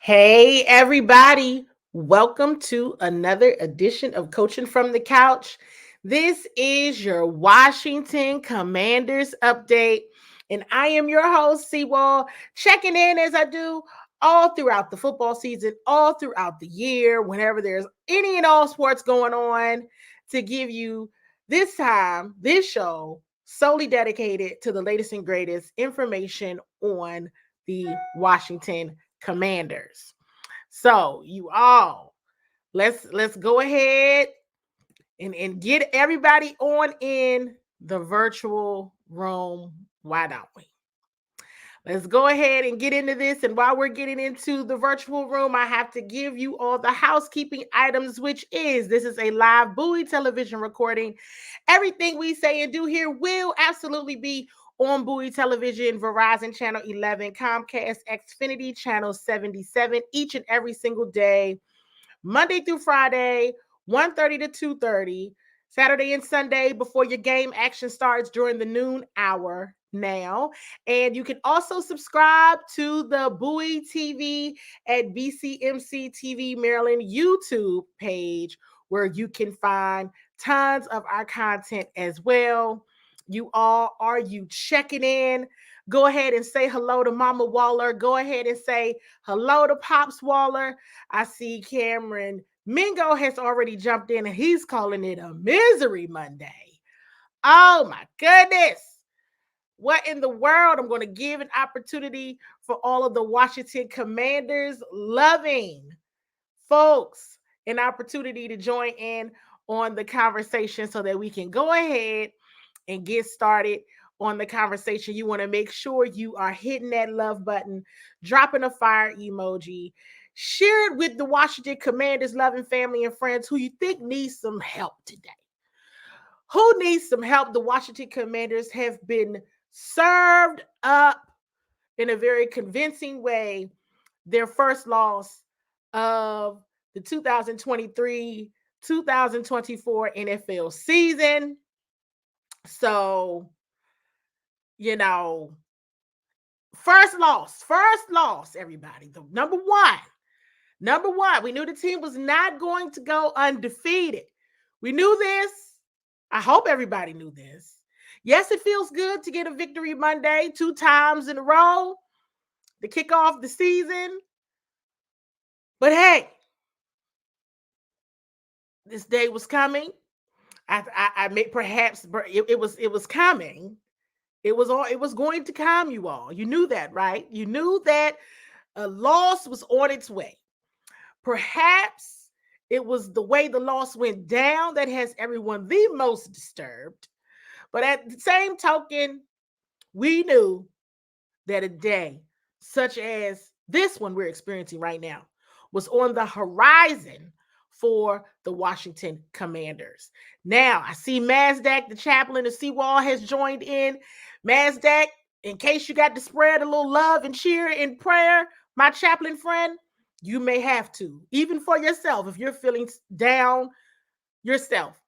Hey, everybody. Welcome to another edition of Coaching from the Couch. This is your Washington Commanders update, and I am your host, Seawall, checking in as I do all throughout the football season, all throughout the year, whenever there's any and all sports going on, to give you this show solely dedicated to the latest and greatest information on the Washington Commanders. So you all, let's go ahead and get everybody on in the virtual room. Why don't we? Let's go ahead and get into this. And while we're getting into the virtual room, I have to give you all the housekeeping items, which is this is a live Bowie television recording. Everything we say and do here will absolutely be on Bowie Television, Verizon Channel 11, Comcast Xfinity Channel 77, each and every single day, Monday through Friday, 1:30 to 2:30, Saturday and Sunday before your game action starts during the noon hour now. And you can also subscribe to the Bowie TV at BCMC TV Maryland YouTube page, where you can find tons of our content as well. You all, are you checking in? Go ahead and say hello to Mama Waller. Go ahead and say hello to Pops Waller. I see Cameron Mingo has already jumped in and he's calling it a misery Monday. Oh my goodness. What in the world? I'm going to give an opportunity for all of the Washington Commanders loving folks an opportunity to join in on the conversation so that we can go ahead and get started on the conversation. You want to make sure you are hitting that love button, dropping a fire emoji, share it with the Washington Commanders loving family and friends who you think needs some help today. Who needs some help? The Washington Commanders have been served up in a very convincing way. Their first loss of the 2023-2024 NFL season. So, you know, first loss, everybody. The number one. We knew the team was not going to go undefeated. We knew this. I hope everybody knew this. Yes, it feels good to get a victory Monday 2 times in a row to kick off the season. But hey, this day was coming. I may perhaps it was coming. It was going to come, you all. You knew that, right? You knew that a loss was on its way. Perhaps it was the way the loss went down that has everyone the most disturbed. But at the same token, we knew that a day such as this one we're experiencing right now was on the horizon for the Washington Commanders. Now, I see Mazdak, the chaplain of Seawall, has joined in. Mazdak, in case you got to spread a little love and cheer and prayer, my chaplain friend, you may have to, even for yourself, if you're feeling down yourself,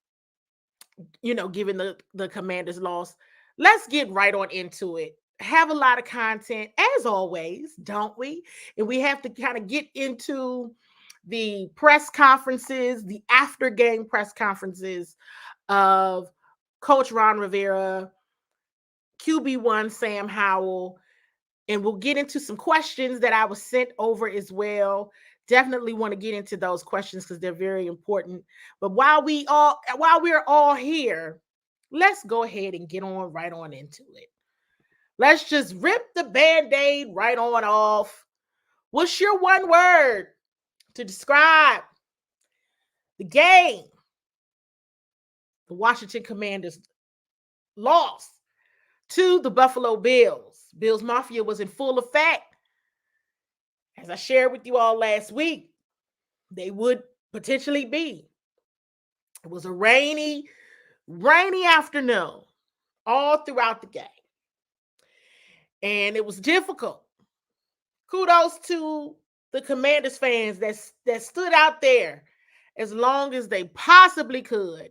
given the Commanders loss. Let's get right on into it. Have a lot of content, as always, don't we? And we have to kind of get into the press conferences, the after game press conferences of Coach Ron Rivera, QB1 Sam Howell, and we'll get into some questions that I was sent over as well. Definitely want to get into those questions because they're very important. But while we're all here, let's go ahead and get on right on into it. Let's just rip the Band-Aid right on off. What's your one word to describe the game? The Washington Commanders lost to the Buffalo Bills. Bills Mafia was in full effect. As I shared with you all last week, they would potentially be. It was a rainy afternoon all throughout the game. And it was difficult. Kudos to the Commanders fans that stood out there as long as they possibly could.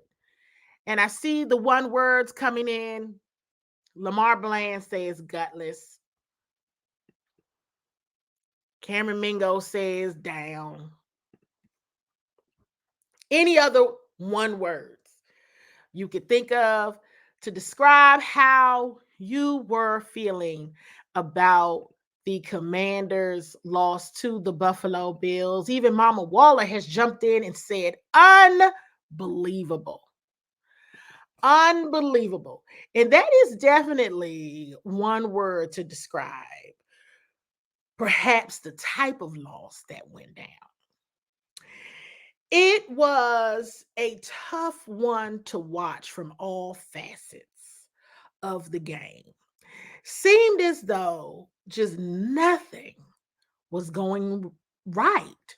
And I see the one words coming in. Lamar Bland says gutless. Cameron Mingo says down. Any other one words you could think of to describe how you were feeling about the Commanders' loss to the Buffalo Bills? Even Mama Waller has jumped in and said, unbelievable. Unbelievable. And that is definitely one word to describe perhaps the type of loss that went down. It was a tough one to watch from all facets of the game. Seemed as though just nothing was going right.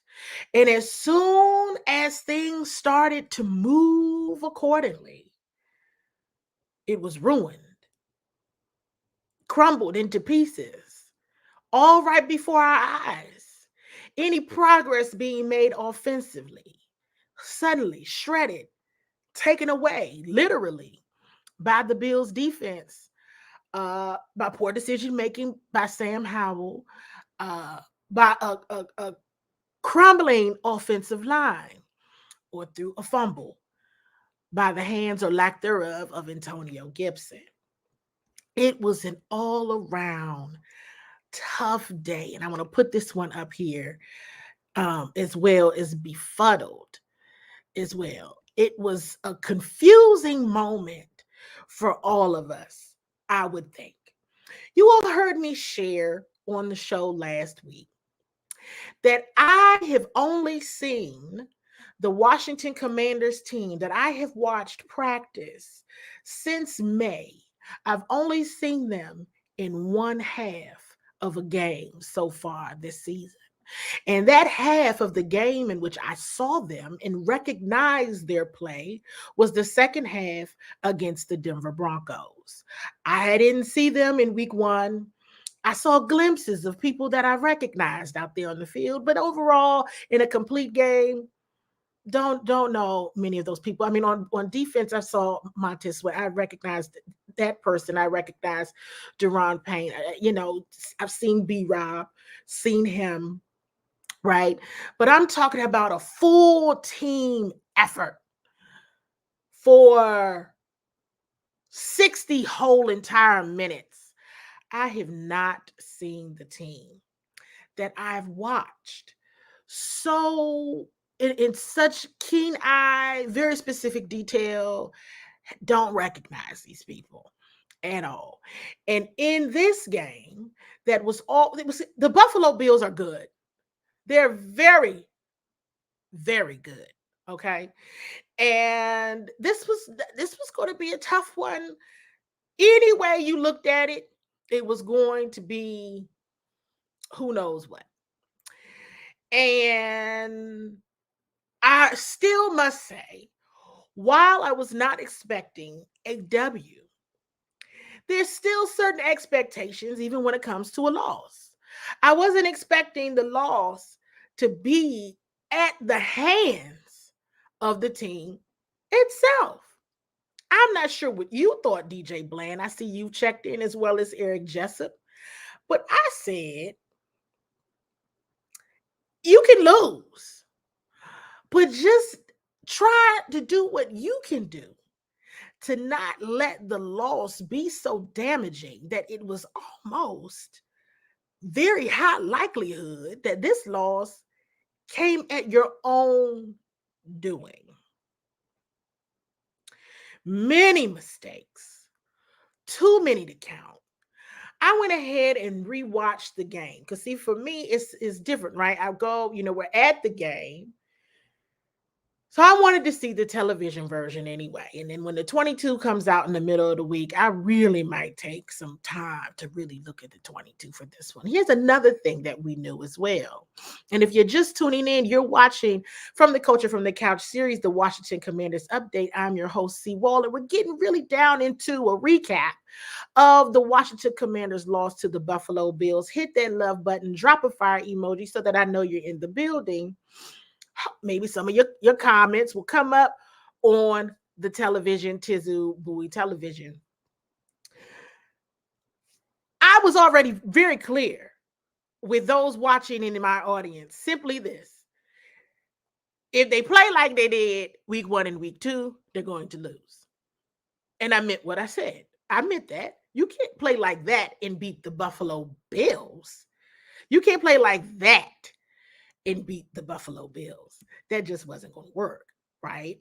And as soon as things started to move accordingly, it was ruined, crumbled into pieces, all right before our eyes. Any progress being made offensively, suddenly shredded, taken away, literally, by the Bills' defense, by poor decision making by Sam Howell, by a crumbling offensive line, or through a fumble by the hands or lack thereof of Antonio Gibson. It was an all around tough day. And I want to put this one up here as well as befuddled as well. It was a confusing moment for all of us, I would think. You all heard me share on the show last week that I have only seen the Washington Commanders team that I have watched practice since May. I've only seen them in one half of a game so far this season. And that half of the game in which I saw them and recognized their play was the second half against the Denver Broncos. I didn't see them in week one. I saw glimpses of people that I recognized out there on the field, but overall, in a complete game, don't know many of those people. I mean, on defense, I saw Montez Sweat. I recognized that person. I recognized Deron Payne. I've seen B Rob, seen him, right? But I'm talking about a full team effort for 60 whole entire minutes. I have not seen the team that I've watched so in such keen eye, very specific detail, don't recognize these people at all. And in this game, the Buffalo Bills are good. They're very, very good. Okay. And this was going to be a tough one. Any way you looked at it, it was going to be who knows what. And I still must say, while I was not expecting a W, there's still certain expectations, even when it comes to a loss. I wasn't expecting the loss to be at the hands of the team itself. I'm not sure what you thought, DJ Bland. I see you checked in as well as Eric Jessup. But I said, you can lose, but just try to do what you can do to not let the loss be so damaging that it was almost very high likelihood that this loss came at your own doing. Many mistakes, too many to count. I went ahead and rewatched the game because, see, for me, it's different, right? I go, we're at the game. So I wanted to see the television version anyway. And then when the 22 comes out in the middle of the week, I really might take some time to really look at the 22 for this one. Here's another thing that we knew as well. And if you're just tuning in, you're watching From the Culture from the Couch series, the Washington Commanders Update. I'm your host, C. Wall, and we're getting really down into a recap of the Washington Commanders' loss to the Buffalo Bills. Hit that love button, drop a fire emoji so that I know you're in the building. Maybe some of your comments will come up on the television, Tizu Bowie television. I was already very clear with those watching in my audience, simply this. If they play like they did week 1 and week 2, they're going to lose. And I meant what I said. I meant that. You can't play like that and beat the Buffalo Bills. You can't play like that and beat the Buffalo Bills. That just wasn't going to work, right?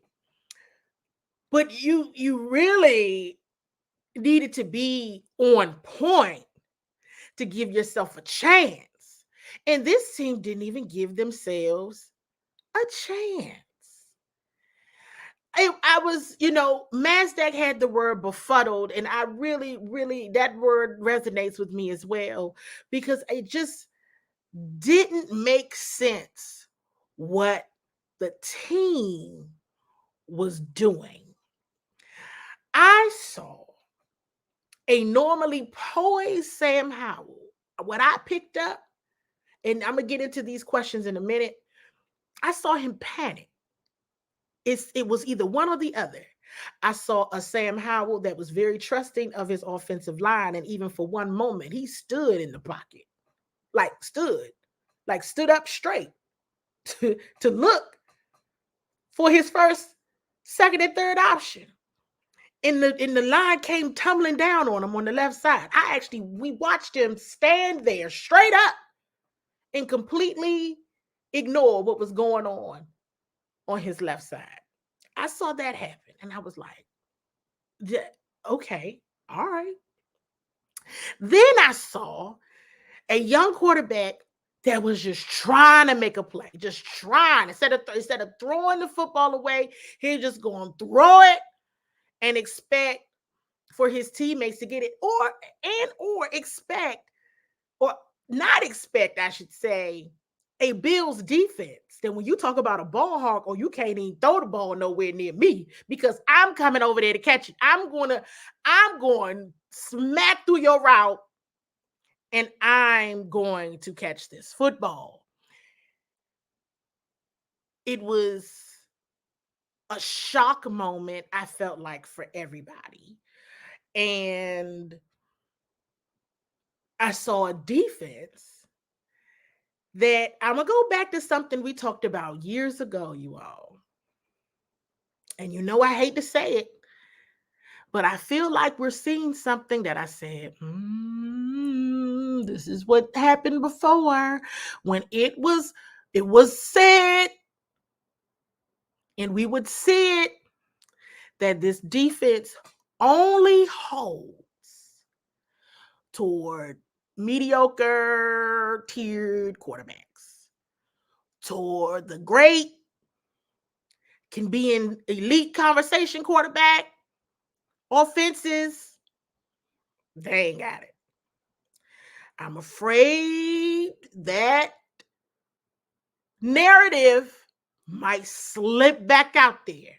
But you really needed to be on point to give yourself a chance. And this team didn't even give themselves a chance. I was, Masdaq had the word befuddled, and I really, that word resonates with me as well, because it just didn't make sense what the team was doing. I saw a normally poised Sam Howell. What I picked up, and I'm going to get into these questions in a minute, I saw him panic. It was either one or the other. I saw a Sam Howell that was very trusting of his offensive line. And even for one moment, he stood in the pocket, stood up straight to look for his first, second, and third option. And the line came tumbling down on him on the left side. We watched him stand there straight up and completely ignore what was going on his left side. I saw that happen, and I was like, yeah, okay, all right. Then I saw a young quarterback that was just trying to make a play, just trying. Instead of throwing the football away, he just going to throw it and expect for his teammates to get it, or expect, or not expect, I should say, a Bills defense. Then when you talk about a ball hawk, you can't even throw the ball nowhere near me, because I'm coming over there to catch it. I'm going smack through your route, and I'm going to catch this football. It was a shock moment, I felt like, for everybody. And I saw a defense that, I'm going to go back to something we talked about years ago, you all. And I hate to say it, but I feel like we're seeing something that I said, this is what happened before, when it was said, and we would see it, that this defense only holds toward mediocre tiered quarterbacks. Toward the great, can be an elite conversation quarterback, offenses, they ain't got it. I'm afraid that narrative might slip back out there,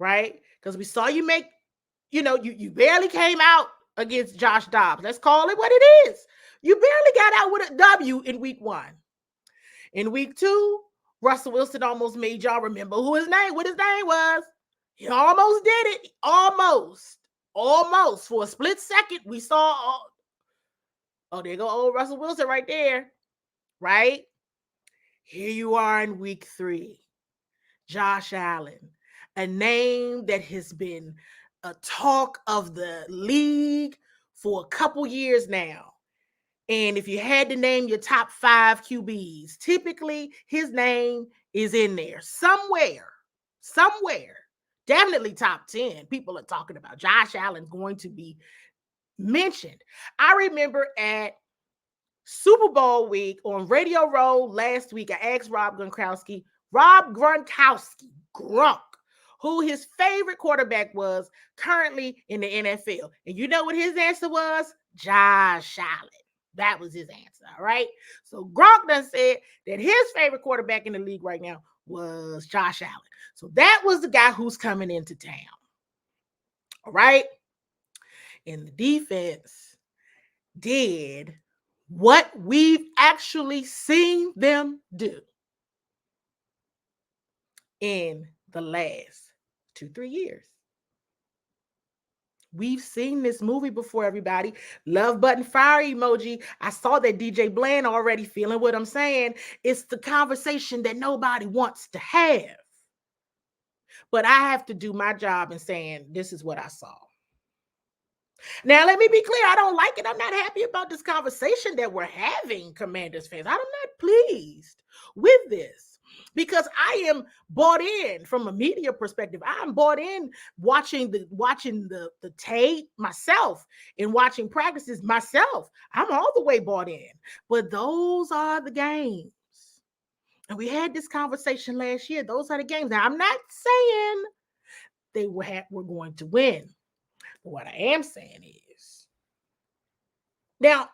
right? Because we saw you make, you barely came out against Josh Dobbs. Let's call it what it is. You barely got out with a W in week 1. In week 2, Russell Wilson almost made y'all remember what his name was. He almost did it. Almost. For a split second, we saw, there go old Russell Wilson right there, right? Here you are in week 3. Josh Allen, a name that has been a talk of the league for a couple years now. And if you had to name your top 5 QBs, typically his name is in there somewhere. Definitely top 10. People are talking about Josh Allen going to be mentioned. I remember at Super Bowl week on Radio Row last week, I asked Rob Gronkowski, Gronk, who his favorite quarterback was currently in the NFL. And you know what his answer was? Josh Allen. That was his answer, all right? So Gronk done said that his favorite quarterback in the league right now was Josh Allen. So that was the guy who's coming into town, all right? And the defense did what we've actually seen them do in the last 2-3 years. We've seen this movie before, everybody. Love button fire emoji. I saw that DJ Bland already feeling what I'm saying. It's the conversation that nobody wants to have. But I have to do my job in saying, this is what I saw. Now, let me be clear. I don't like it. I'm not happy about this conversation that we're having, Commanders fans. I'm not pleased with this because I am bought in from a media perspective. I'm bought in watching the tape myself and watching practices myself. I'm all the way bought in. But those are the games. And we had this conversation last year. Those are the games. Now, I'm not saying they were going to win. But what I am saying is, now,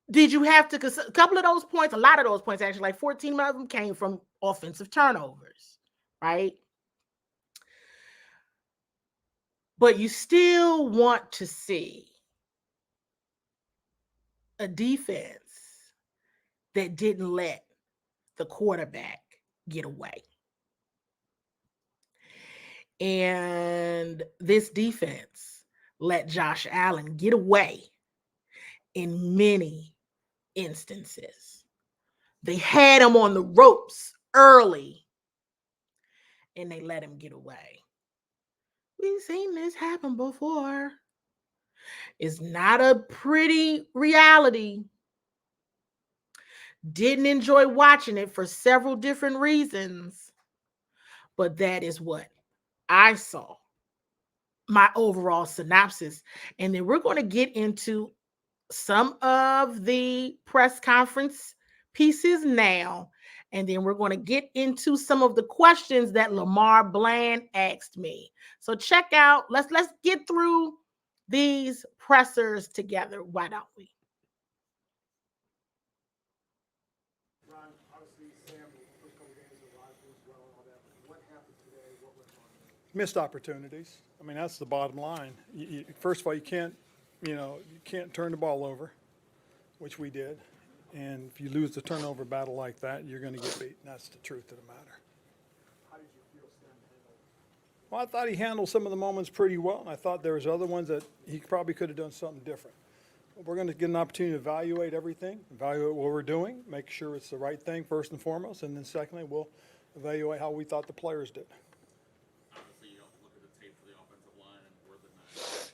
did you have to, because a couple of those points, a lot of those points, actually, like 14 of them came from offensive turnovers, right? But you still want to see a defense that didn't let the quarterback get away. And this defense let Josh Allen get away in many instances. They had him on the ropes early and they let him get away. We've seen this happen before. It's not a pretty reality. Didn't enjoy watching it for several different reasons, but that is what I saw. My overall synopsis. And then we're going to get into some of the press conference pieces now. And then we're going to get into some of the questions that Lamar Bland asked me. So check out, let's get through these pressers together. Why don't we? Ron, obviously, Sam, the first couple games of live was well and all that. What happened today? What went wrong? Missed opportunities. I mean, that's the bottom line. First of all, you can't turn the ball over, which we did. And if you lose the turnover battle like that, you're going to get beat. And that's the truth of the matter. How did you feel Sam handled? Well, I thought he handled some of the moments pretty well. And I thought there was other ones that he probably could have done something different. We're going to get an opportunity to evaluate everything, evaluate what we're doing, make sure it's the right thing first and foremost, and then secondly, we'll evaluate how we thought the players did. Obviously, you don't look at the tape for the offensive line and where the nine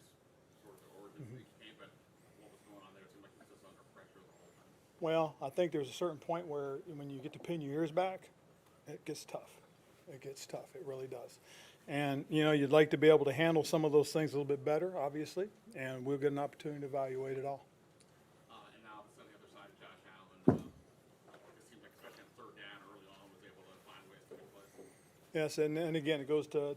sort of the origin of the game, but what was going on there? It seemed like he was just under pressure the whole time. Well, I think there's a certain point where when you get to pin your ears back, it gets tough. It gets tough. It really does. And, you'd like to be able to handle some of those things a little bit better, obviously, and we'll get an opportunity to evaluate it all. And now on the other side, Josh Allen, it seemed like especially on third down early on, was able to find ways to make plays. Yes, and again, it goes to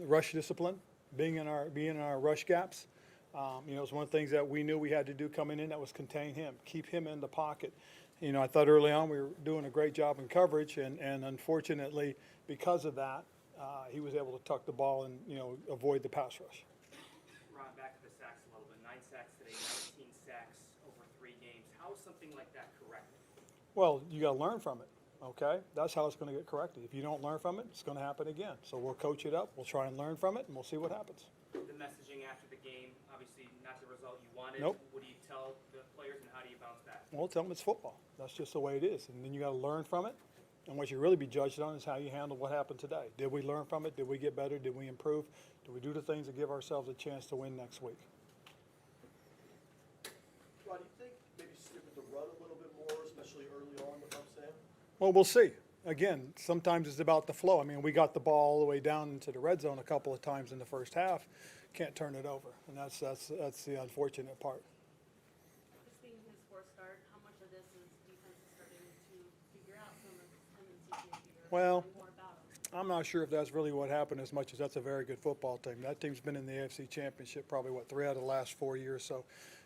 rush discipline, being in our rush gaps. It's one of the things that we knew we had to do coming in, that was contain him, keep him in the pocket. I thought early on we were doing a great job in coverage, and unfortunately, because of that, he was able to tuck the ball and avoid the pass rush. Ron, back to the sacks a little bit. 9 sacks today, 19 sacks over 3 games. How is something like that corrected? Well, you got to learn from it. Okay, that's how it's going to get corrected. If you don't learn from it, it's going to happen again. So we'll coach it up. We'll try and learn from it, and we'll see what happens. The messaging after the game, obviously not the result you wanted. Nope. What do you tell the players, and how do you bounce back? Well, tell them it's football. That's just the way it is, and then you got to learn from it. And what you really be judged on is how you handle what happened today. Did we learn from it? Did we get better? Did we improve? Did we do the things that give ourselves a chance to win next week? Ron, do you think maybe stick with the run a little bit more, especially early on with Sam? Well, we'll see. Again, sometimes it's about the flow. I mean, we got the ball all the way down into the red zone a couple of times in the first half. Can't turn it over, and that's the unfortunate part. Just being his fourth start, how much of this is defense starting to figure out some of his tendencies maybe, or Well, more about him? I'm not sure if that's really what happened as much as that's a very good football team. That team's been in the AFC Championship probably, 3 out of the last 4 years. So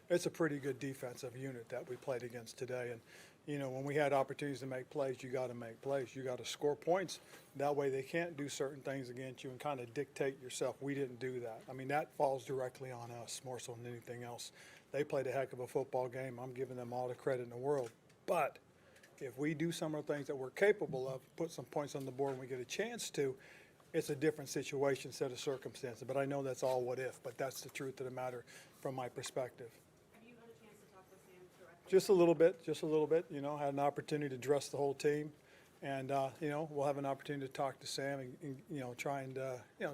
it's a pretty good defensive unit that we played against today. And, when we had opportunities to make plays, you got to make plays. You got to score points. That way they can't do certain things against you and kind of dictate yourself. We didn't do that. I mean, that falls directly on us more so than anything else. They played a heck of a football game. I'm giving them all the credit in the world. But if we do some of the things that we're capable of, put some points on the board and we get a chance to, it's a different situation, set of circumstances. But I know that's all what if, but that's the truth of the matter from my perspective. Have you had a chance to talk with Sam directly? Just a little bit, had an opportunity to address the whole team. And, we'll have an opportunity to talk to Sam and try and,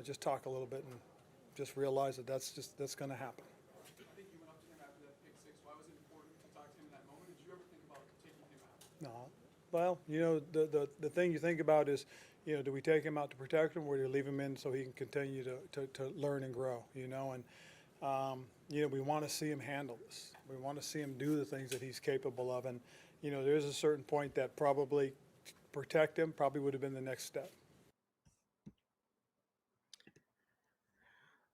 just talk a little bit and just realize that that's going to happen. I think you went up to him after that pick six. Why was it important to talk to him in that moment? Did you ever think about taking him out? No. Well, the thing you think about is, do we take him out to protect him, or do we leave him in so he can continue to learn and grow, and, we want to see him handle this. We want to see him do the things that he's capable of. And, there's a certain point that probably protect him probably would have been the next step.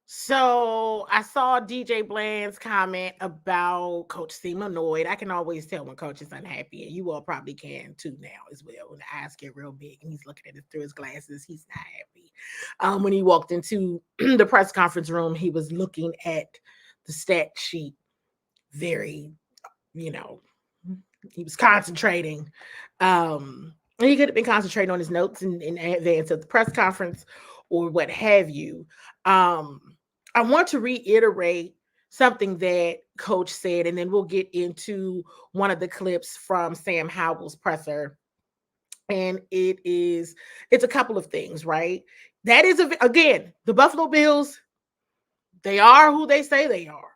So I saw DJ Bland's comment about Coach seem annoyed. I can always tell when Coach is unhappy, and you all probably can too now as well. When the eyes get real big and he's looking at it through his glasses, he's not happy. When he walked into the press conference room, he was looking at the stat sheet very, he was concentrating. He could have been concentrating on his notes in advance of the press conference or what have you. I want to reiterate something that Coach said, and then we'll get into one of the clips from Sam Howell's presser. And it's a couple of things, right? That is, again, the Buffalo Bills, they are who they say they are.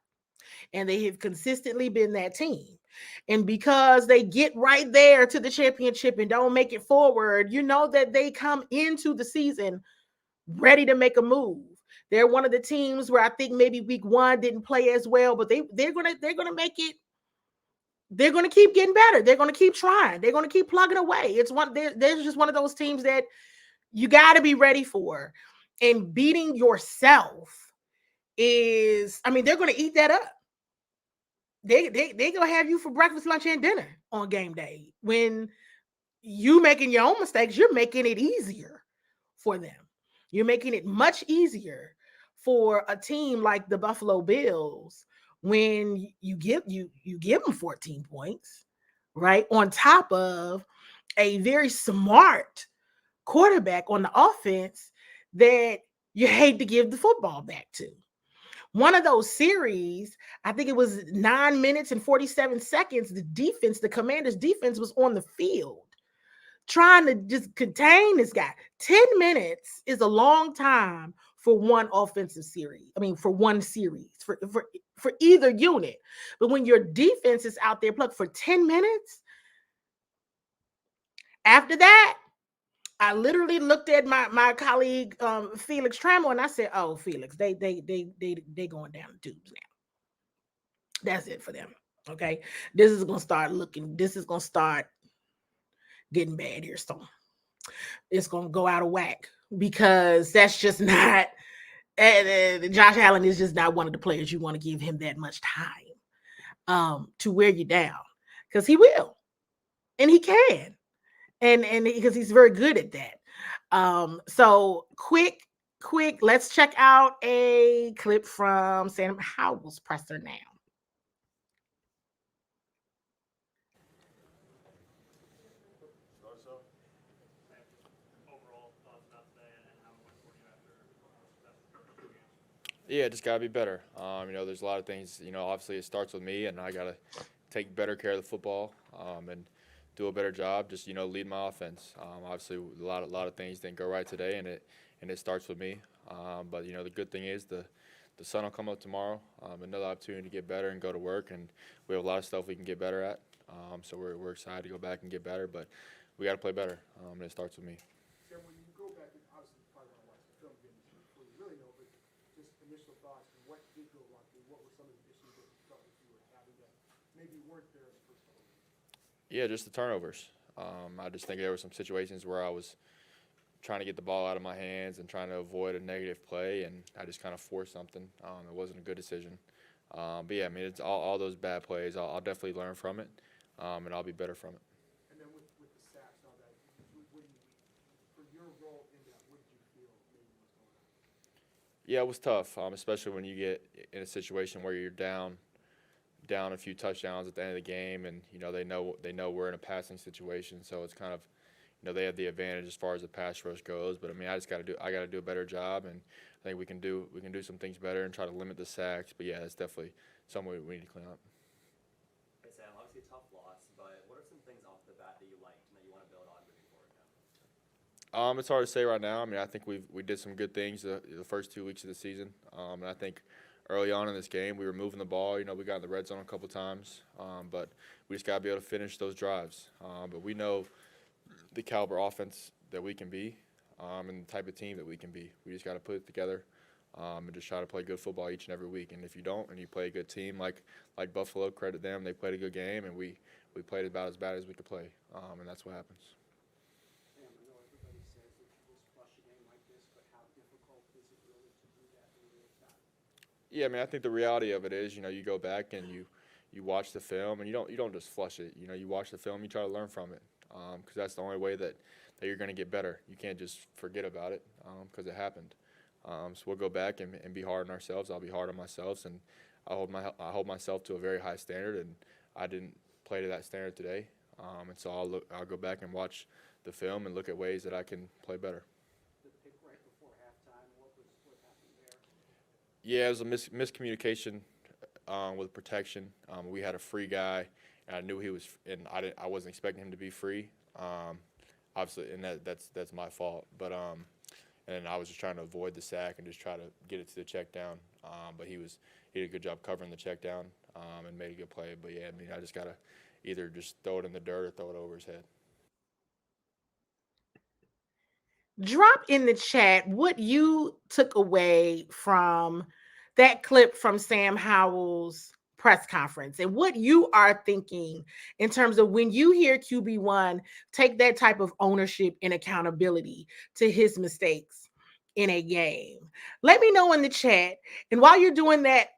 And they have consistently been that team. And because they get right there to the championship and don't make it forward, that they come into the season ready to make a move. They're one of the teams where I think maybe week one didn't play as well, but they're gonna make it. They're gonna keep getting better. They're gonna keep trying. They're gonna keep plugging away. There's just one of those teams that you got to be ready for. And beating yourself is, they're gonna eat that up. They gonna have you for breakfast, lunch, and dinner on game day. When you making your own mistakes, you're making it easier for them. You're making it much easier for a team like the Buffalo Bills when you give them 14 points, right? On top of a very smart quarterback on the offense that you hate to give the football back to. One of those series, I think it was 9 minutes and 47 seconds, the Commanders' defense was on the field trying to just contain this guy. 10 minutes is a long time for one offensive series. For one series, for either unit. But when your defense is out there plugged for 10 minutes, after that, I literally looked at my colleague Felix Trammell, and I said, "Oh, Felix, they going down the tubes now. That's it for them. Okay, this is gonna start getting bad here soon. It's gonna go out of whack because that's just not." Josh Allen is just not one of the players you want to give him that much time to wear you down, because he will, and he can. And because he's very good at that. So quick, let's check out a clip from Sam Howell's presser now. Overall thoughts about today and how it went for you after that game? Yeah, just gotta be better. There's a lot of things. Obviously it starts with me, and I gotta take better care of the football and do a better job. Just lead my offense. Obviously a lot of things didn't go right today, and it starts with me. But the good thing is the sun will come up tomorrow. Another opportunity to get better and go to work, and we have a lot of stuff we can get better at. So we're excited to go back and get better, but we got to play better. And it starts with me. Sam, when you go back, and obviously you probably want to watch the film again before you really know, but just initial thoughts, what did go wrong? What were some of the issues that you felt that you were having that maybe weren't there in the first couple of weeks? Yeah, just the turnovers. I just think there were some situations where I was trying to get the ball out of my hands and trying to avoid a negative play, and I just kind of forced something. It wasn't a good decision. But yeah, it's all those bad plays. I'll definitely learn from it, and I'll be better from it. And then with the sacks and all that, for your role in that, what did you feel maybe was going on? Yeah, it was tough, especially when you get in a situation where you're down a few touchdowns at the end of the game, and they know we're in a passing situation, so it's kind of they have the advantage as far as the pass rush goes. But I mean, I got to do a better job, and I think we can do some things better and try to limit the sacks. But yeah, that's definitely something we need to clean up. Hey Sam, obviously a tough loss, but what are some things off the bat that you liked and that you want to build on moving forward now? It's hard to say right now. I mean, I think we did some good things the first 2 weeks of the season, and I think early on in this game we were moving the ball. We got in the red zone a couple times, but we just got to be able to finish those drives. But we know the caliber offense that we can be, and the type of team that we can be. We just got to put it together, and just try to play good football each and every week. And if you don't, and you play a good team like Buffalo, credit them. They played a good game, and we played about as bad as we could play, and that's what happens. Sam, I know everybody says that you just flush a game like this, but how difficult is it really to do that in real time? Yeah, I mean, I think the reality of it is, you go back and you watch the film, and you don't just flush it. You watch the film, you try to learn from it, because that's the only way that you're going to get better. You can't just forget about it because it happened. So we'll go back and be hard on ourselves. I'll be hard on myself, and I hold myself to a very high standard, and I didn't play to that standard today. And so I'll go back and watch the film and look at ways that I can play better. The pick right before halftime, what happened there? Yeah, it was a miscommunication with protection. We had a free guy, and I knew he was, and I wasn't expecting him to be free. Obviously, and that's my fault. But and I was just trying to avoid the sack and just try to get it to the check down. But he did a good job covering the check down and made a good play. But yeah, I mean, I just gotta either just throw it in the dirt or throw it over his head. Drop in the chat what you took away from that clip from Sam Howell's press conference and what you are thinking in terms of when you hear QB1 take that type of ownership and accountability to his mistakes in a game. Let me know in the chat. And while you're doing that,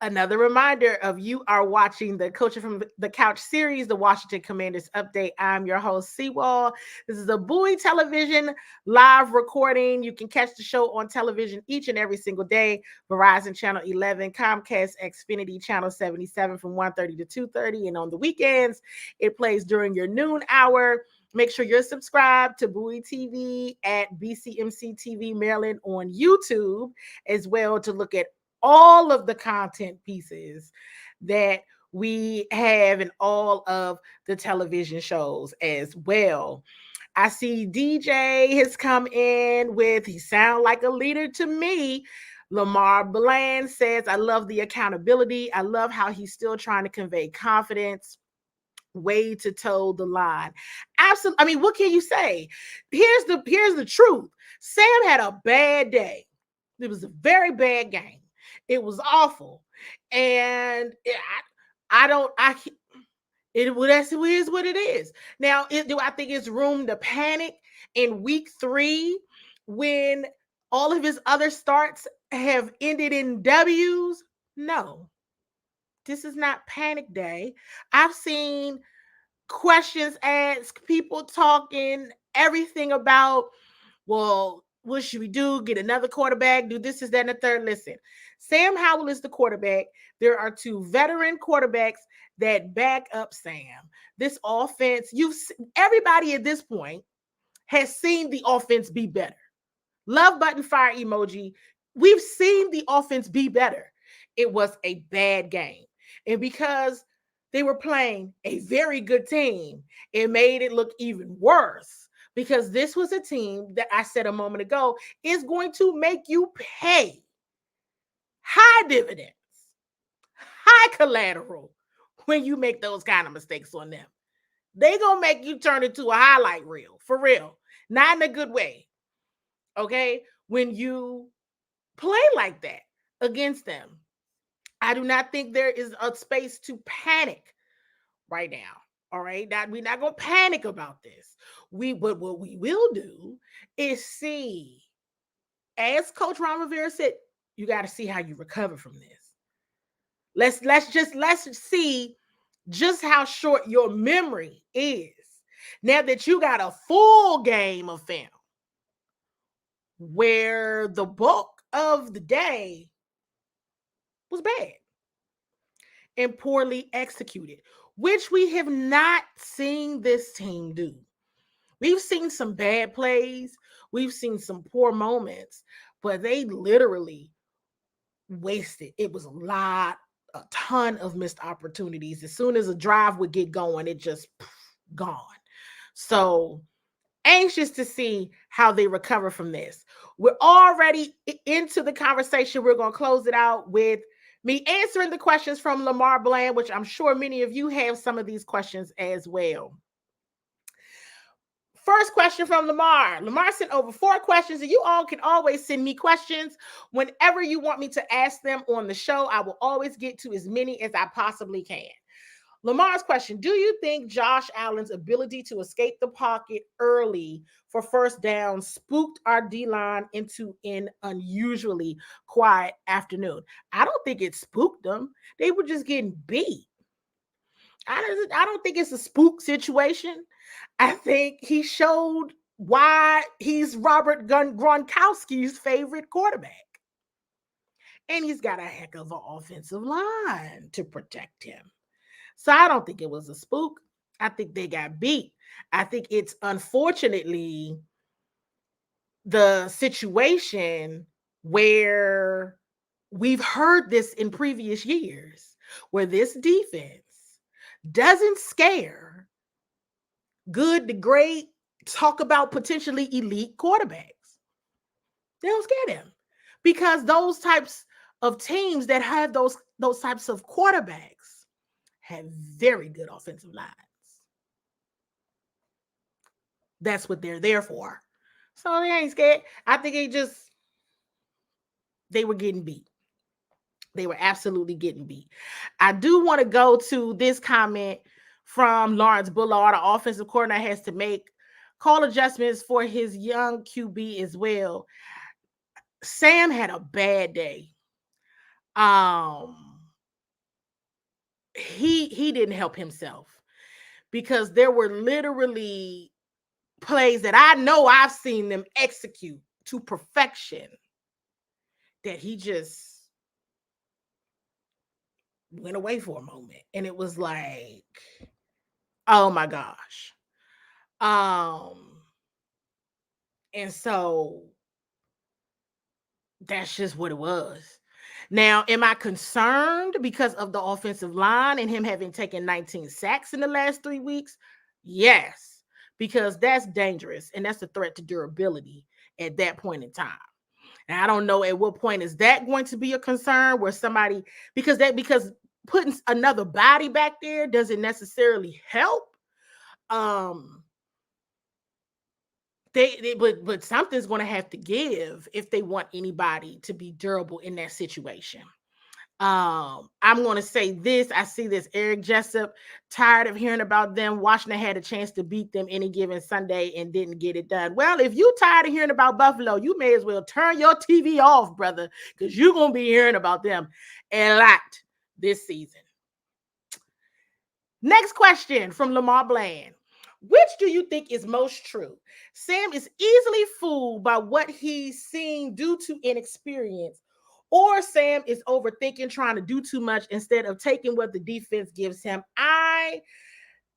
another reminder of you are watching the Coaching from the Couch series, the Washington Commanders Update. I'm your host, Seawall. This is a Bowie Television live recording. You can catch the show on television each and every single day. Verizon Channel 11, Comcast Xfinity Channel 77 from 1:30 to 2:30. And on the weekends, it plays during your noon hour. Make sure you're subscribed to Bowie TV at BCMC TV Maryland on YouTube as well to look at all of the content pieces that we have in all of the television shows as well. I see DJ has come in with, he sound like a leader to me. Lamar Bland says, I love the accountability. I love how he's still trying to convey confidence. Way to toe the line. Absolutely. I mean, what can you say? Here's the truth. Sam had a bad day. It was a very bad game. It was awful. And it is what it is. Now, do I think it's room to panic in week 3 when all of his other starts have ended in W's? No. This is not panic day. I've seen questions asked, people talking, everything about, well, what should we do? Get another quarterback, do this, is that, and the third. Listen, Sam Howell is the quarterback. There are 2 veteran quarterbacks that back up Sam. This offense, everybody at this point has seen the offense be better. Love button, fire emoji. We've seen the offense be better. It was a bad game. And because they were playing a very good team, it made it look even worse. Because this was a team that I said a moment ago is going to make you pay high dividends, high collateral when you make those kind of mistakes on them. They're going to make you turn into a highlight reel, for real. Not in a good way. Okay? When you play like that against them, I do not think there is a space to panic right now. All right. We're not going to panic about this. But what we will do is see, as Coach Ron Rivera said, you got to see how you recover from this. Let's see just how short your memory is now that you got a full game of film where the bulk of the day was bad and poorly executed, which we have not seen this team do. We've seen some bad plays, we've seen some poor moments, but they literally wasted. It was a ton of missed opportunities. As soon as a drive would get going, it just gone. So anxious to see how they recover from this. We're already into the conversation. We're going to close it out with me answering the questions from Lamar Bland, which I'm sure many of you have some of these questions as well. First question from Lamar. Lamar sent over 4 questions, and you all can always send me questions whenever you want me to ask them on the show. I will always get to as many as I possibly can. Lamar's question: do you think Josh Allen's ability to escape the pocket early for first down spooked our D-line into an unusually quiet afternoon? I don't think it spooked them. They were just getting beat. I don't think it's a spook situation. I think he showed why he's Robert Gronkowski's favorite quarterback. And he's got a heck of an offensive line to protect him. So I don't think it was a spook. I think they got beat. I think it's unfortunately the situation where we've heard this in previous years, where this defense doesn't scare good to great, talk about potentially elite quarterbacks. They don't scare them because those types of teams that have those types of quarterbacks have very good offensive lines. That's what they're there for. So they ain't scared. I think they were getting beat. They were absolutely getting beat. I do want to go to this comment from Lawrence Bullard. The offensive coordinator has to make call adjustments for his young QB as well. Sam had a bad day. He didn't help himself because there were literally plays that I know I've seen them execute to perfection that he just went away for a moment. And it was like, oh my gosh. And so that's just what it was. Now, am I concerned because of the offensive line and him having taken 19 sacks in the last 3 weeks? Yes, because that's dangerous and that's a threat to durability at that point in time. And I don't know at what point is that going to be a concern where somebody because putting another body back there doesn't necessarily help. But something's going to have to give if they want anybody to be durable in that situation. I'm going to say this. I see this. Eric Jessup, tired of hearing about them. Washington had a chance to beat them any given Sunday and didn't get it done. Well, if you tired of hearing about Buffalo, you may as well turn your TV off, brother, because you're going to be hearing about them a lot this season. Next question from Lamar Bland. Which do you think is most true? Sam is easily fooled by what he's seen due to inexperience, or Sam is overthinking, trying to do too much instead of taking what the defense gives him. I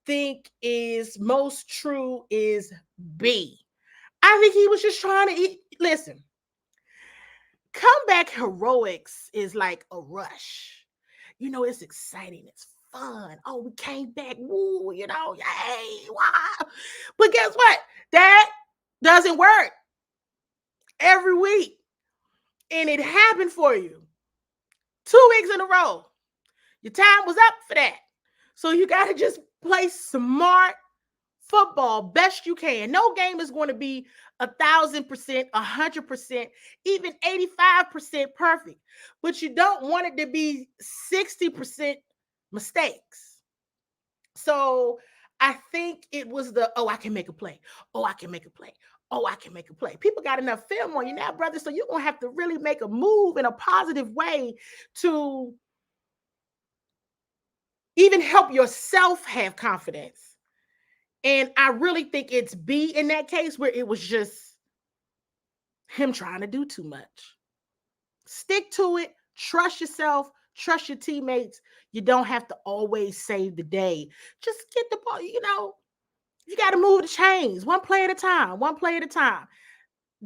think is most true is B. I think he was just trying to eat. Listen, comeback heroics is like a rush. You know, it's exciting. It's fun. Oh, we came back. Woo, you know, yay. Wow. But guess what? That doesn't work every week. And it happened for you 2 weeks in a row. Your time was up for that. So you got to just play smart football best you can. No game is going to be 1,000%, 100%, even 85% perfect. But you don't want it to be 60% mistakes. So I think it was I can make a play. Oh, I can make a play. Oh, I can make a play. People got enough film on you now, brother. So you're going to have to really make a move in a positive way to even help yourself have confidence. And I really think it's B in that case where it was just him trying to do too much. Stick to it. Trust yourself. Trust your teammates. You don't have to always save the day. Just get the ball, You got to move the chains one play at a time, one play at a time.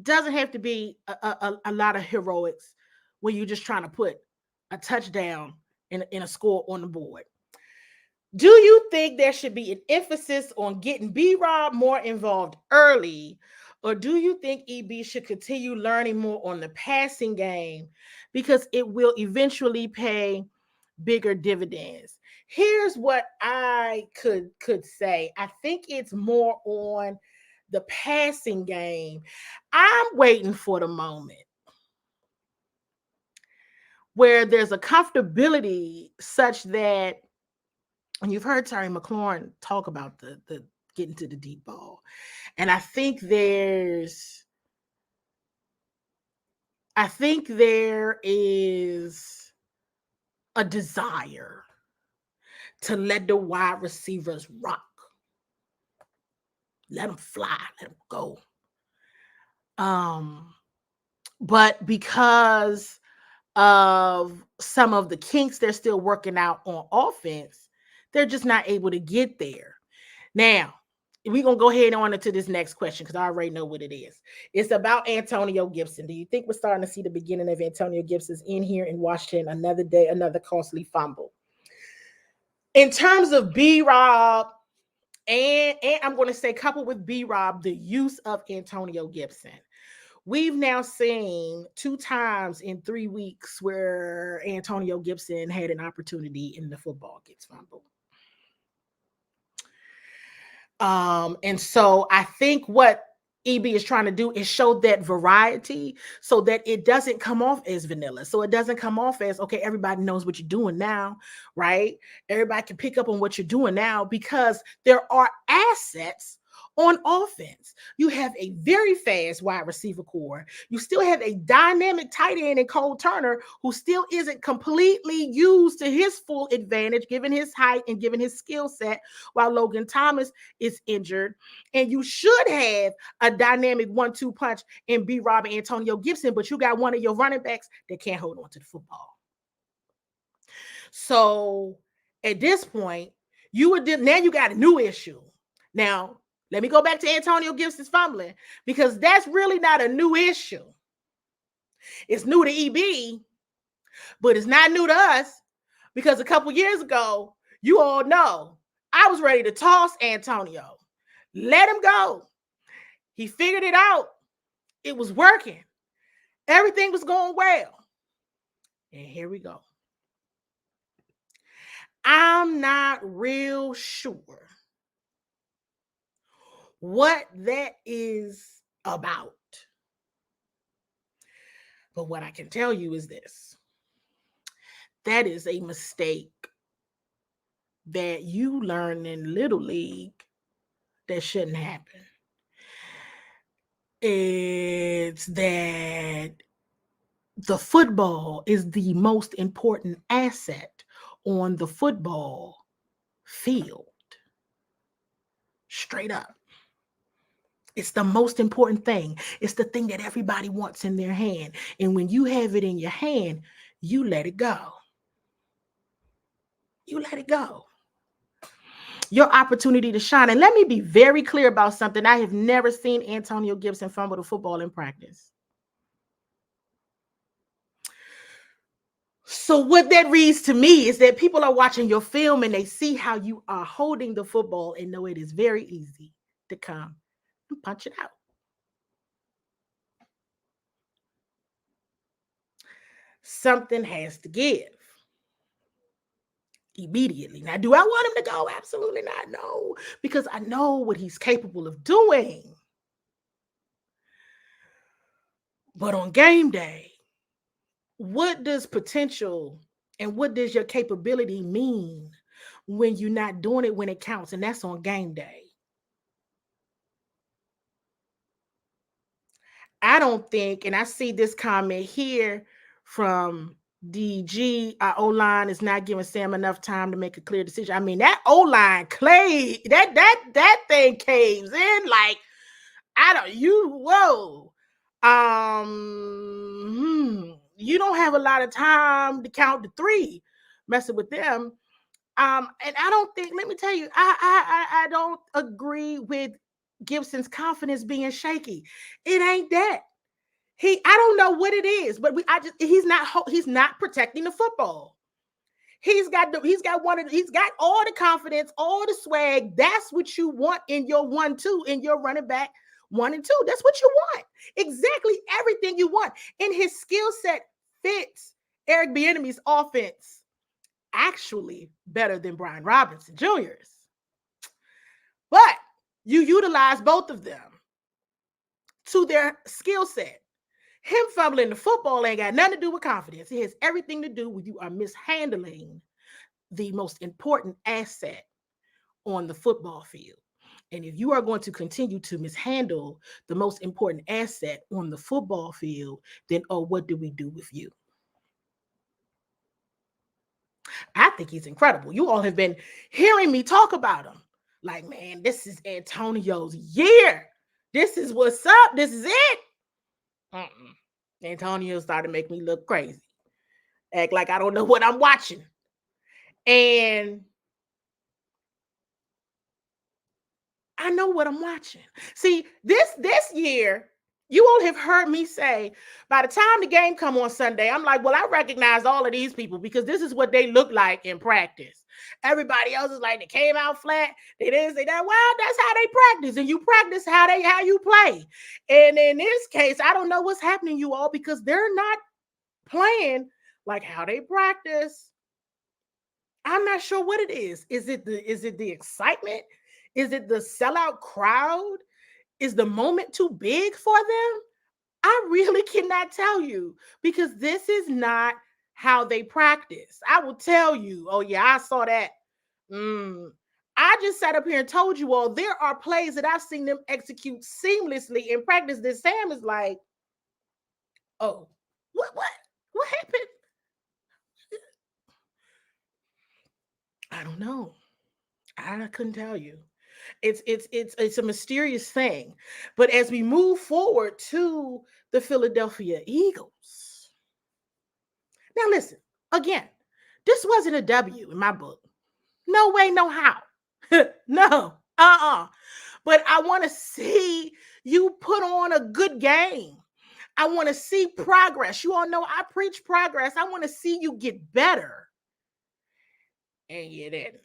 Doesn't have to be a lot of heroics when you're just trying to put a touchdown in a score on the board. Do you think there should be an emphasis on getting B-Rob more involved early, or do you think EB should continue learning more on the passing game because it will eventually pay bigger dividends? Here's what I could say. I think it's more on the passing game. I'm waiting for the moment where there's a comfortability such that, and you've heard Terry McLaurin talk about the getting to the deep ball. And I think there is a desire to let the wide receivers rock. Let them fly, let them go. But because of some of the kinks they're still working out on offense, they're just not able to get there. Now, we're going to go ahead on into this next question because I already know what it is. It's about Antonio Gibson. Do you think we're starting to see the beginning of Antonio Gibson's in here in Washington? Another day, another costly fumble. In terms of B-Rob, and I'm going to say coupled with B-Rob, the use of Antonio Gibson. We've now seen 2 times in 3 weeks where Antonio Gibson had an opportunity and the football gets fumbled. And so I think what EB is trying to do is show that variety so that it doesn't come off as vanilla. So it doesn't come off as, okay, everybody knows what you're doing now, right? Everybody can pick up on what you're doing now because there are assets on offense. You have a very fast wide receiver core. You still have a dynamic tight end in Cole Turner who still isn't completely used to his full advantage given his height and given his skill set while Logan Thomas is injured. And you should have a dynamic 1-2 punch in B-Rob and Antonio Gibson, but you got one of your running backs that can't hold on to the football. So at this point, now you got a new issue. Now, let me go back to Antonio Gibson's fumbling because that's really not a new issue. It's new to EB, but it's not new to us because a couple years ago, you all know, I was ready to toss Antonio. Let him go. He figured it out. It was working. Everything was going well. And here we go. I'm not real sure what that is about. But what I can tell you is this. That is a mistake that you learn in Little League that shouldn't happen. It's that the football is the most important asset on the football field. Straight up. It's the most important thing. It's the thing that everybody wants in their hand. And when you have it in your hand, you let it go. You let it go. Your opportunity to shine. And let me be very clear about something. I have never seen Antonio Gibson fumble the football in practice. So what that reads to me is that people are watching your film and they see how you are holding the football and know it is very easy to come and punch it out. Something has to give immediately. Now, do I want him to go? Absolutely not. No, because I know what he's capable of doing. But on game day, what does potential and what does your capability mean when you're not doing it when it counts? And that's on game day. I don't think, and I see this comment here from DG, our O-line is not giving Sam enough time to make a clear decision. I mean, that O-line that thing caves in like, you don't have a lot of time to count to 3 messing with them. And I don't think, let me tell you, I don't agree with Gibson's confidence being shaky. It ain't that. I don't know what it is, but he's not protecting the football. He's got all the confidence, all the swag. That's what you want in your 1-2, in your running back 1 and 2. That's what you want. Exactly everything you want. And his skill set fits Eric Bieniemy's offense actually better than Brian Robinson Jr.'s. But you utilize both of them to their skill set. Him fumbling the football ain't got nothing to do with confidence. It has everything to do with you are mishandling the most important asset on the football field. And if you are going to continue to mishandle the most important asset on the football field, then what do we do with you? I think he's incredible. You all have been hearing me talk about him. Like, man, this is Antonio's year. This is what's up. This is it. Antonio started to make me look crazy. Act like I don't know what I'm watching. And I know what I'm watching. See, this year, you all have heard me say, by the time the game come on Sunday, I'm like, well, I recognize all of these people because this is what they look like in practice. Everybody else is like, they came out flat. They didn't say that. Well, that's how they practice. And you practice how you play. And in this case, I don't know what's happening, you all, because they're not playing like how they practice. I'm not sure what it is. Is it the excitement? Is it the sellout crowd? Is the moment too big for them? I really cannot tell you because this is not how they practice. I will tell you, oh yeah, I saw that. I just sat up here and told you all there are plays that I've seen them execute seamlessly in practice. This Sam is like, oh, what happened? I don't know. I couldn't tell you. It's a mysterious thing. But as we move forward to the Philadelphia Eagles. Now listen, again, this wasn't a W in my book. No way, no how. No. But I want to see you put on a good game. I want to see progress. You all know I preach progress. I want to see you get better. And you didn't.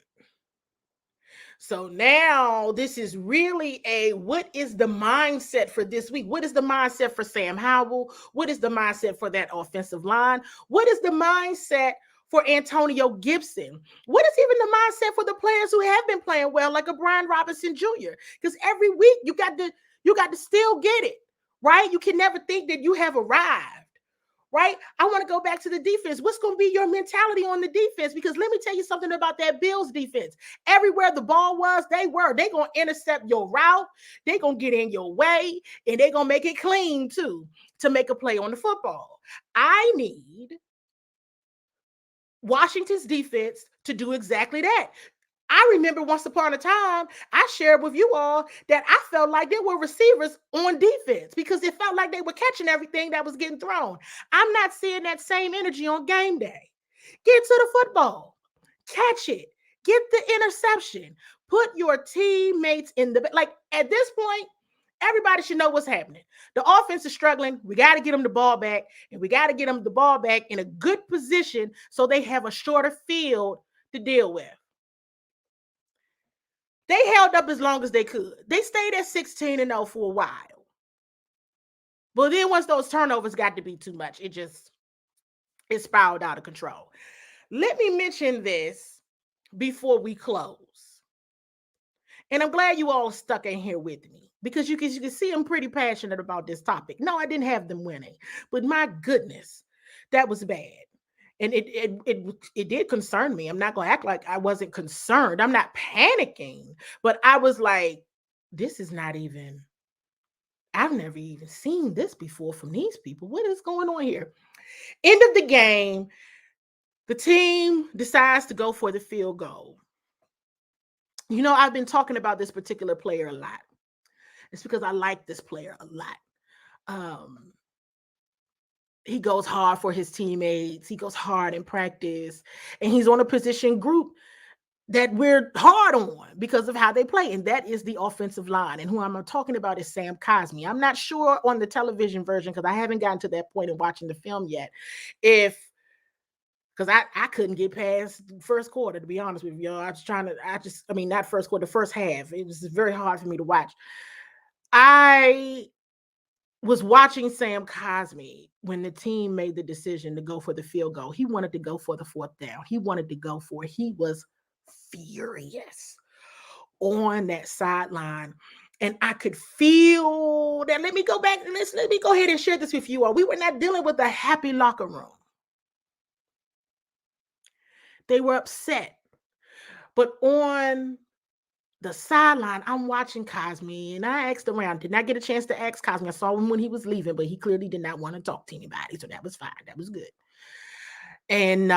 So now this is really what is the mindset for this week? What is the mindset for Sam Howell? What is the mindset for that offensive line? What is the mindset for Antonio Gibson? What is even the mindset for the players who have been playing well, like a Brian Robinson Jr.? Because every week you got to still get it, right? You can never think that you have arrived. Right? I want to go back to the defense. What's going to be your mentality on the defense? Because let me tell you something about that Bills defense. Everywhere the ball was, they going to intercept your route. They're going to get in your way, and they're going to make it clean, too, to make a play on the football. I need Washington's defense to do exactly that. I remember once upon a time, I shared with you all that I felt like there were receivers on defense because it felt like they were catching everything that was getting thrown. I'm not seeing that same energy on game day. Get to the football, catch it, get the interception, put your teammates in like at this point, everybody should know what's happening. The offense is struggling. We got to get them the ball back, and we got to get them the ball back in a good position so they have a shorter field to deal with. They held up as long as they could. They stayed at 16-0 for a while. But then once those turnovers got to be too much, it spiraled out of control. Let me mention this before we close. And I'm glad you all stuck in here with me because you can see I'm pretty passionate about this topic. No, I didn't have them winning, but my goodness, that was bad. And it did concern me. I'm not going to act like I wasn't concerned. I'm not panicking, but I was like, this is not even, I've never even seen this before from these people. What is going on here? End of the game, the team decides to go for the field goal. You know, I've been talking about this particular player a lot. It's because I like this player a lot. He goes hard for his teammates. He goes hard in practice, and he's on a position group that we're hard on because of how they play, and that is the offensive line. And who I'm talking about is Sam Cosmi. I'm not sure on the television version because I haven't gotten to that point in watching the film yet. Because I couldn't get past the first quarter, to be honest with you. I was trying to, not first quarter, the first half. It was very hard for me to watch. I was watching Sam Cosmi when the team made the decision to go for the field goal. He wanted to go for the fourth down. He wanted to go for it. He was furious on that sideline. And I could feel that. Let me go back and let me go ahead and share this with you all. We were not dealing with a happy locker room. They were upset. But on the sideline, I'm watching Cosmi, and I asked around. Did not get a chance to ask Cosmi. I saw him when he was leaving, but he clearly did not want to talk to anybody. So that was fine. That was good. And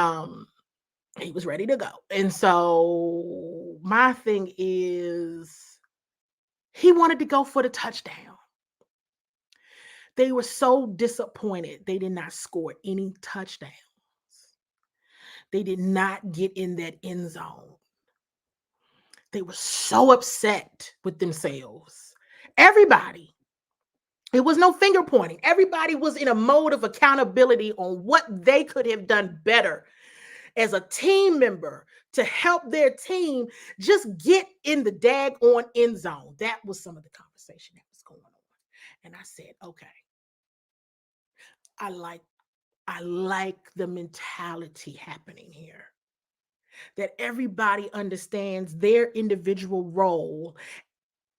he was ready to go. And so my thing is, he wanted to go for the touchdown. They were so disappointed they did not score any touchdowns. They did not get in that end zone. They were so upset with themselves. Everybody. It was no finger pointing. Everybody was in a mode of accountability on what they could have done better as a team member to help their team just get in the daggone end zone. That was some of the conversation that was going on. And I said, okay, I like the mentality happening here. That everybody understands their individual role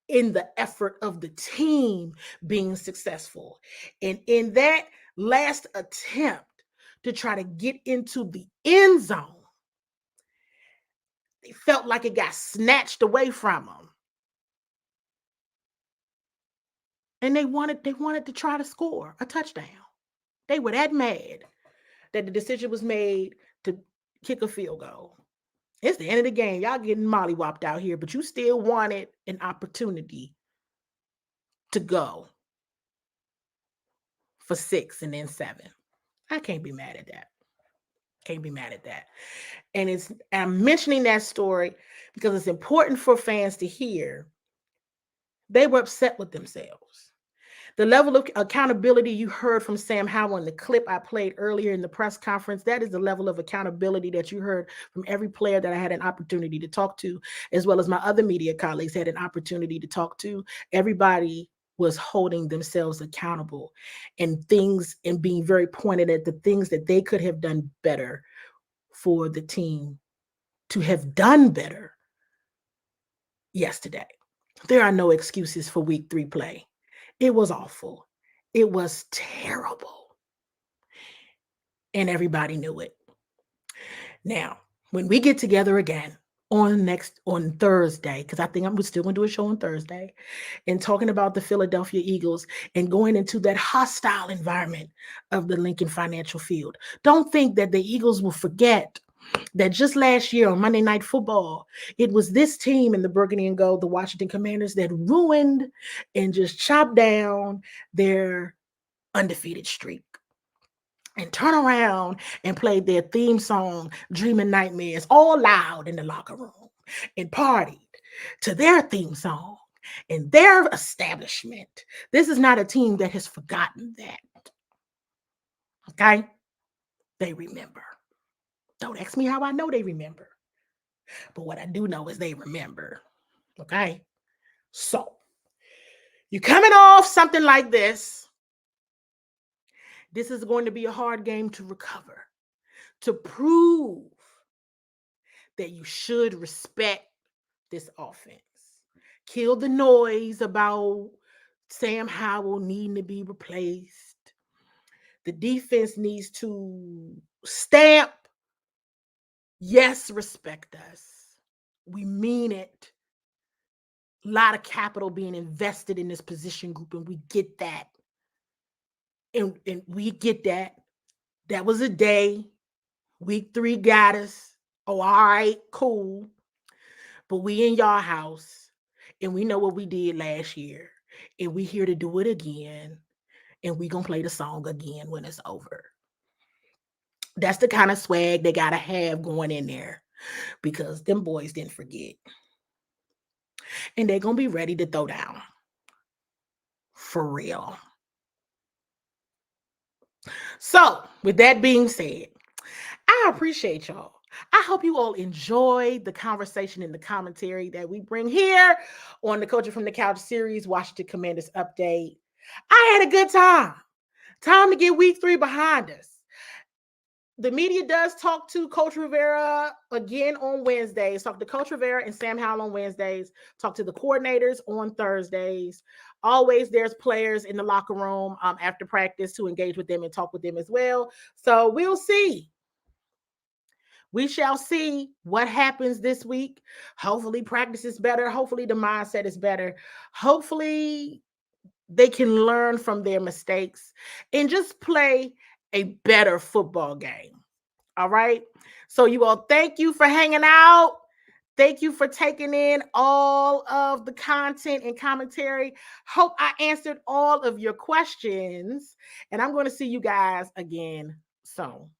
in the effort of the team being successful. And in that last attempt to try to get into the end zone, they felt like it got snatched away from them. And they wanted to try to score a touchdown. They were that mad that the decision was made to kick a field goal. It's the end of the game. Y'all getting mollywopped out here, but you still wanted an opportunity to go for 6 and then 7. I can't be mad at that. Can't be mad at that. And I'm mentioning that story because it's important for fans to hear. They were upset with themselves. The level of accountability you heard from Sam Howell in the clip I played earlier in the press conference, that is the level of accountability that you heard from every player that I had an opportunity to talk to, as well as my other media colleagues had an opportunity to talk to. Everybody was holding themselves accountable and being very pointed at the things that they could have done better for the team to have done better yesterday. There are no excuses for week 3 play. It was awful. It was terrible. And everybody knew it. Now, when we get together again on Thursday, because I think I'm still going to do a show on Thursday, and talking about the Philadelphia Eagles and going into that hostile environment of the Lincoln Financial Field. Don't think that the Eagles will forget that just last year on Monday Night Football, it was this team in the Burgundy and Gold, the Washington Commanders, that ruined and just chopped down their undefeated streak. And turn around and played their theme song, Dreaming Nightmares, all loud in the locker room and partied to their theme song and their establishment. This is not a team that has forgotten that. Okay? They remember. Don't ask me how I know they remember. But what I do know is they remember. Okay? So, you're coming off something like this. This is going to be a hard game to recover, to prove that you should respect this offense. Kill the noise about Sam Howell needing to be replaced. The defense needs to stamp, yes, respect us. We mean it. A lot of capital being invested in this position group, and we get that. And we get that. That was a day. Week 3 got us. Oh, all right, cool. But we in y'all house, and we know what we did last year, and we here to do it again, and we gonna play the song again when it's over. That's the kind of swag they gotta have going in there. because them boys didn't forget. And they're going to be ready to throw down. For real. So, with that being said, I appreciate y'all. I hope you all enjoyed the conversation and the commentary that we bring here on the Coaching from the Couch series, Washington Commanders Update. I had a good time. Time to get week 3 behind us. The media does talk to Coach Rivera again on Wednesdays. Talk to Coach Rivera and Sam Howell on Wednesdays. Talk to the coordinators on Thursdays. Always there's players in the locker room after practice to engage with them and talk with them as well. So we'll see. We shall see what happens this week. Hopefully practice is better. Hopefully the mindset is better. Hopefully they can learn from their mistakes and just play a better football game. All right. So you all, thank you for hanging out. Thank you for taking in all of the content and commentary. Hope I answered all of your questions. And I'm going to see you guys again soon.